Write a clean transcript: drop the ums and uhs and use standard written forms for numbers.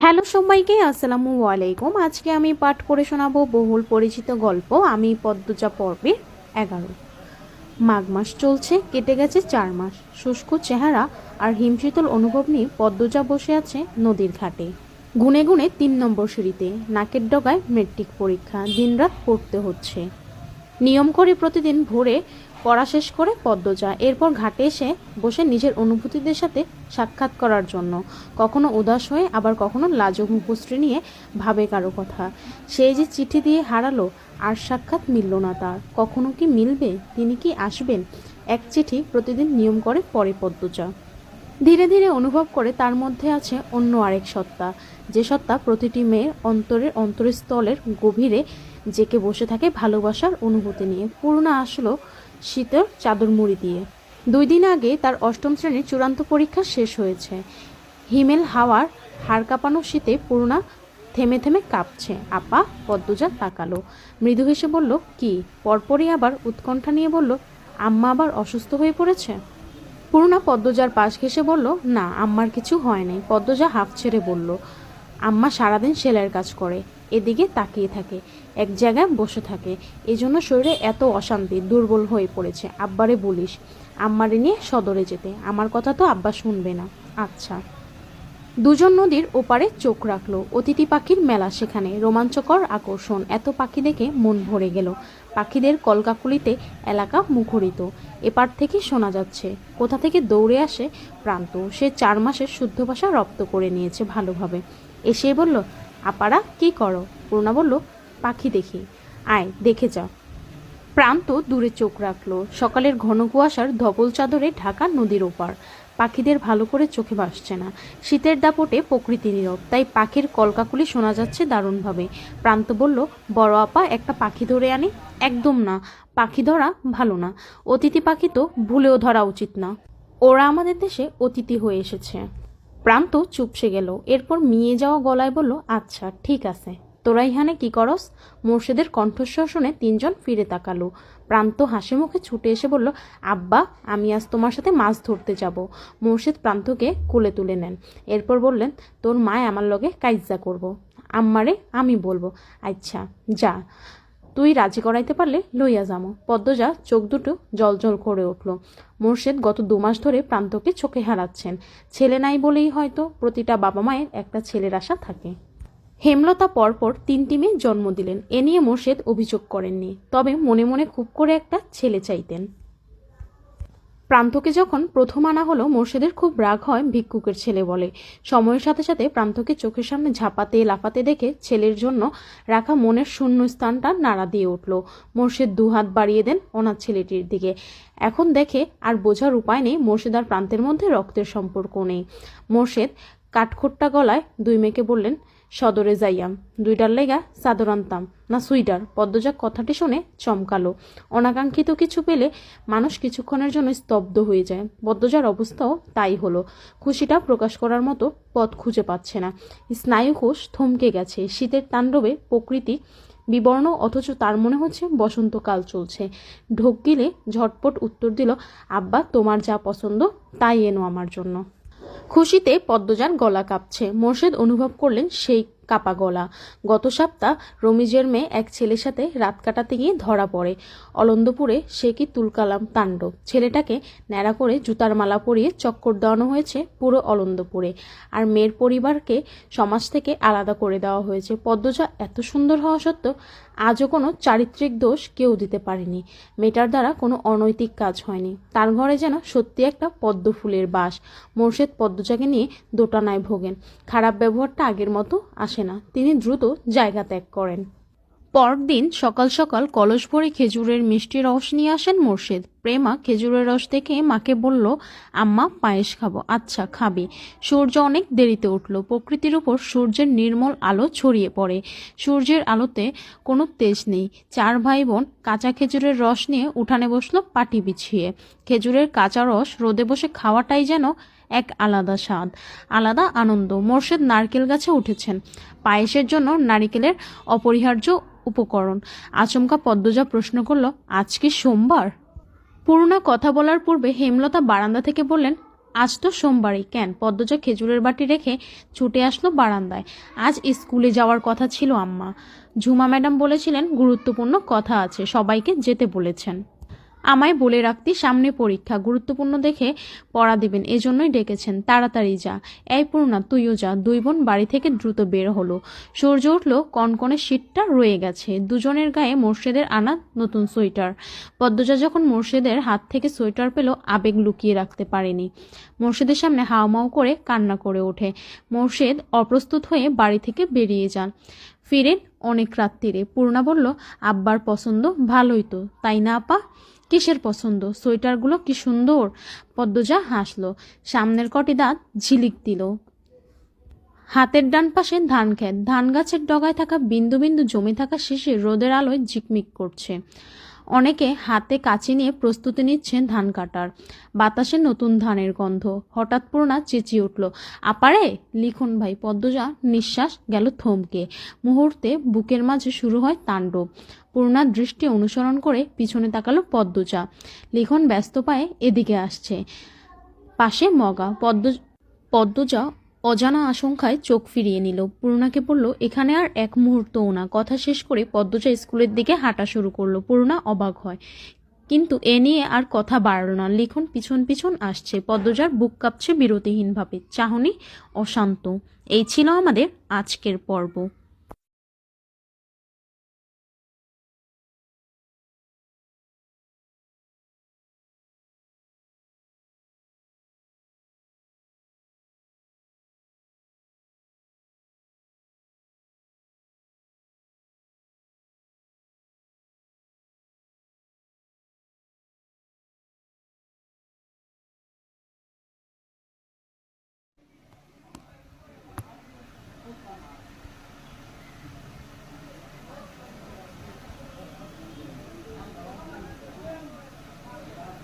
Hello সবাইকে, আসসালামু আলাইকুম। আজকে আমি পাঠ করে শোনাবো বহুল পরিচিত গল্প আমি পদ্মজা পর্বের 11। মাঘ মাস চলছে, কেটে গেছে 4 মাস। শুষ্ক চেহারা আর হিমশীতল অনুভব নিয়ে পদ্মজা বসে আছে নদীর ঘাটে। গুনে গুনে 3 নম্বর সিঁড়িতে, নাকের ডগায় মেট্রিক পরীক্ষা, দিনরাত পড়তে হচ্ছে। নিয়ম করে প্রতিদিন ভোরে পড়া শেষ করে পদ্মজা এরপর ঘাটে এসে বসে নিজের অনুভূতিদের সাথে সাক্ষাৎ করার জন্য। কখনো উদাস হয়ে, আবার কখনো লাজুক মুখশ্রী নিয়ে ভাবে কারো কথা। সেই যে চিঠি দিয়ে হারালো, আর সাক্ষাৎ মিলল না তার। কখনো কি মিলবে? তিনি কি আসবেন? এক চিঠি প্রতিদিন নিয়ম করে পড়ে পদ্মজা। ধীরে ধীরে অনুভব করে তার মধ্যে আছে অন্য আরেক সত্তা, যে সত্তা প্রতিটি মেয়ের অন্তরস্থলের গভীরে জেকে বসে থাকে ভালোবাসার অনুভূতি নিয়ে। পূর্ণা আসলো শীতের চাদর মুড়ি দিয়ে। 2 দিন আগে তার 8ম শ্রেণীর চূড়ান্ত পরীক্ষা শেষ হয়েছে। হিমেল হাওয়ার হাড় কাঁপানো শীতে পূর্ণা থেমে থেমে কাঁপছে। আপা? পদ্মজা তাকালো, মৃদু হেসে বলল, কি? পরপরই আবার উৎকণ্ঠা নিয়ে বলল, আম্মা আবার অসুস্থ হয়ে পড়েছে? পূর্ণা পদ্মজার পাশ ঘেঁষে বলল, না, আম্মার কিছু হয়নি। পদ্মজা হাঁফ ছেড়ে বলল, আম্মা সারাদিন সেলাইয়ের কাজ করে, এদিকে তাকিয়ে থাকে, এক জায়গায় বসে থাকে, এজন্য শরীরে এত অশান্তি, দুর্বল হয়ে পড়েছে। আব্বারে বলিস আম্মারে নিয়ে সদরে যেতে। আমার কথা তো আব্বা শুনবে না। আচ্ছা। দুজন নদীর ওপারে চোখ রাখলো। অতিথি পাখির মেলা সেখানে, রোমাঞ্চকর আকর্ষণ। এত পাখি দেখে মন ভরে গেল। পাখিদের কলকাকুলিতে এলাকা মুখরিত। এপার থেকে শোনা যাচ্ছে, কোথা থেকে দৌড়ে আসে প্রান্ত। সে 4 মাসের শুদ্ধ ভাষা রপ্ত করে নিয়েছে ভালোভাবে। এসে বলল, আপারা কি করো? পূর্ণা বলল, পাখি দেখি। আয়, দেখে যা। প্রান্ত দূরে চোখ রাখলো। সকালের ঘন কুয়াশার ধবল চাদরে ঢাকা নদীর ওপার। পাখিদের ভালো করে চোখে ভাসছে না। শীতের দাপটে প্রকৃতি নীরব, তাই পাখির কলকাকুলি শোনা যাচ্ছে দারুণভাবে। প্রান্ত বলল, বড় আপা, একটা পাখি ধরে আনি। একদম না, পাখি ধরা ভালো না। অতিথি পাখি তো ভুলেও ধরা উচিত না। ওরা আমাদের দেশে অতিথি হয়ে এসেছে। প্রান্ত চুপসে গেল। এরপর মিয়ে যাওয়া গলায় বলল, আচ্ছা ঠিক আছে, তোরা ইহানে কি করস? মোর্শেদের কণ্ঠস্বর শুনে 3 জন ফিরে তাকালো। প্রান্ত হাসি মুখে ছুটে এসে বলল, আব্বা, আমি আজ তোমার সাথে মাছ ধরতে যাব। মোর্শেদ প্রান্তকে কোলে তুলে নেন। এরপর বললেন, তোর মায় আমার লগে কাইজ্জা করব, আম্মারে আমি বলবো। আচ্ছা যা, তুই রাজি করাইতে পারলে লইয়া যামো। পদ্মজা চোখ দুটো জলজল করে উঠল। মোর্শেদ গত 2 মাস ধরে প্রান্তকে চোখে হারাচ্ছেন। ছেলে নাই বলেই হয়তো প্রতিটা বাবা মায়ের একটা ছেলের আশা থাকে। হেমলতা পরপর 3টি মেয়ে জন্ম দিলেন, এ নিয়ে মোর্শেদ অভিযোগ করেননি। তবে মনে মনে খুব করে একটা ছেলে চাইতেন। প্রান্তকে যখন প্রথম আনা হলো, মোর্শেদের খুব রাগ হয় ভিক্ষুকের ছেলে বলে। সময়ের সাথে সাথে প্রান্তকে চোখের সামনে ঝাঁপাতে লাফাতে দেখে ছেলের জন্য রাখা মনের শূন্য স্থানটা নাড়া দিয়ে উঠল। মোর্শেদ 2 হাত বাড়িয়ে দেন অনাথ ছেলেটির দিকে। এখন দেখে আর বোঝার উপায় নেই, মোর্শেদ আর প্রান্তের মধ্যে রক্তের সম্পর্ক নেই। মোর্শেদ কাঠখোট্টা গলায় 2 মেয়েকে বললেন, সদরে যাইয়াম, 2টার লেগা চাদর আনতাম না সুইটার। পদ্মজা কথাটি শুনে চমকালো। অনাকাঙ্ক্ষিত কিছু পেলে মানুষ কিছুক্ষণের জন্য স্তব্ধ হয়ে যায়। পদ্মজার অবস্থাও তাই হলো। খুশিটা প্রকাশ করার মতো পথ খুঁজে পাচ্ছে না। স্নায়ুকোষ থমকে গেছে। শীতের তাণ্ডবে প্রকৃতি বিবর্ণ, অথচ তার মনে হচ্ছে বসন্তকাল চলছে। ঢোক গিলে ঝটপট উত্তর দিল, আব্বা, তোমার যা পছন্দ তাই এনো আমার জন্য। খুশিতে পদ্মজার গলা কাঁপছে। মোর্শেদ অনুভব করলেন সেই কাপা গলা। গত সপ্তাহ রমিজের মেয়ে এক ছেলের সাথে রাত কাটাতে গিয়ে ধরা পড়ে অলন্দপুরে। সে কি তুলকালাম তাণ্ডব! ছেলেটাকে ন্যাড়া করে জুতার মালা পরিয়ে চক্কর দেওয়ানো হয়েছে পুরো অলন্দপুরে। আর মেয়ের পরিবারকে সমাজ থেকে আলাদা করে দেওয়া হয়েছে। পদ্মজা এত সুন্দর হওয়া সত্ত্বেও আজও কোনো চারিত্রিক দোষ কেউ দিতে পারেনি। মেয়েটার দ্বারা কোনো অনৈতিক কাজ হয়নি। তার ঘরে যেন সত্যি একটা পদ্ম ফুলের বাস। মোর্শেদ পদ্মজাকে নিয়ে দোটানায় ভোগেন। খারাপ ব্যবহারটা আগের মতো আসে না। তিনি দ্রুত জায়গা ত্যাগ করেন। পরদিন সকাল সকাল কলস ভরে খেজুরের মিষ্টি রস নিয়ে আসেন মোর্শেদ। প্রেমা খেজুরের রস দেখে মাকে বলল, আম্মা, পায়েস খাবো। আচ্ছা, খাবি। সূর্য অনেক দেরিতে উঠল। প্রকৃতির উপর সূর্যের নির্মল আলো ছড়িয়ে পড়ে। সূর্যের আলোতে কোনো তেজ নেই। 4 ভাই বোন কাঁচা খেজুরের রস নিয়ে উঠানে বসলো পাটি বিছিয়ে। খেজুরের কাঁচা রস রোদে বসে খাওয়াটাই যেন এক আলাদা স্বাদ, আলাদা আনন্দ। মোর্শেদ নারকেল গাছে উঠেছেন। পায়েসের জন্য নারিকেলের অপরিহার্য উপকরণ। আচমকা পদ্মজা প্রশ্ন করল, আজ কি সোমবার? পূর্ণা কথা বলার পূর্বে হেমলতা বারান্দা থেকে বললেন, আজ তো সোমবারই। কেন? পদ্মজা খেজুরের বাটি রেখে ছুটে আসলো বারান্দায়। আজ স্কুলে যাওয়ার কথা ছিল আম্মা। ঝুমা ম্যাডাম বলেছিলেন গুরুত্বপূর্ণ কথা আছে, সবাইকে যেতে বলেছেন। আমায় বলে রাখতি সামনে পরীক্ষা, গুরুত্বপূর্ণ দেখে পড়া দিবেন, এজন্যই ডেকেছেন। তাড়াতাড়ি যা। এই পূর্ণা, তুইও যা। দুই বোন বাড়ি থেকে দ্রুত বের হলো। সূর্য উঠল, কনকনে শীতটা রয়ে গেছে। দুজনের গায়ে মোর্শেদের আনা নতুন সোয়েটার। পদ্মজা যখন মোর্শেদের হাত থেকে সোয়েটার পেল, আবেগ লুকিয়ে রাখতে পারেনি। মোর্শেদের সামনে হাউমাউ করে কান্না করে ওঠে। মোর্শেদ অপ্রস্তুত হয়ে বাড়ি থেকে বেরিয়ে যান। ফিরেন অনেক রাত্রিরে। পূর্ণা বলল, আব্বার পছন্দ ভালোই তো, তাই না আপা? কিসের পছন্দ? সোয়েটারগুলো কি সুন্দর। পদ্মজা হাসলো, সামনের কটি দাঁত ঝিলিক দিল। হাতের ডান পাশে ধান ক্ষেত, ধান গাছের ডগায় থাকা বিন্দু বিন্দু জমে থাকা শিশির রোদের আলোয় ঝিকমিক করছে। অনেকে হাতে কাঁচি নিয়ে প্রস্তুতি নিচ্ছেন ধান কাটার। বাতাসে নতুন ধানের গন্ধ। হঠাৎ পূর্ণা চেঁচিয়ে উঠল, আপারে! লিখন ভাই। পদ্মজা নিঃশ্বাস গেল থমকে। মুহূর্তে বুকের মাঝে শুরু হয় তাণ্ডব। পূর্ণার দৃষ্টি অনুসরণ করে পিছনে তাকালো পদ্মজা। লিখন ব্যস্ত পায়ে এদিকে আসছে। পাশে মগা। পদ্মজা অজানা আশঙ্কায় চোখ ফিরিয়ে নিল। পূর্ণাকে বলল, এখানে আর এক মুহূর্তও না। কথা শেষ করে পদ্মজা স্কুলের দিকে হাঁটা শুরু করলো। পূর্ণা অবাক হয়, কিন্তু এ নিয়ে আর কথা বাড়ল না। লিখন পিছন পিছন আসছে। পদ্মজার বুক কাঁপছে বিরতিহীনভাবে। চাহনি অশান্ত। এই ছিল আমাদের আজকের পর্ব।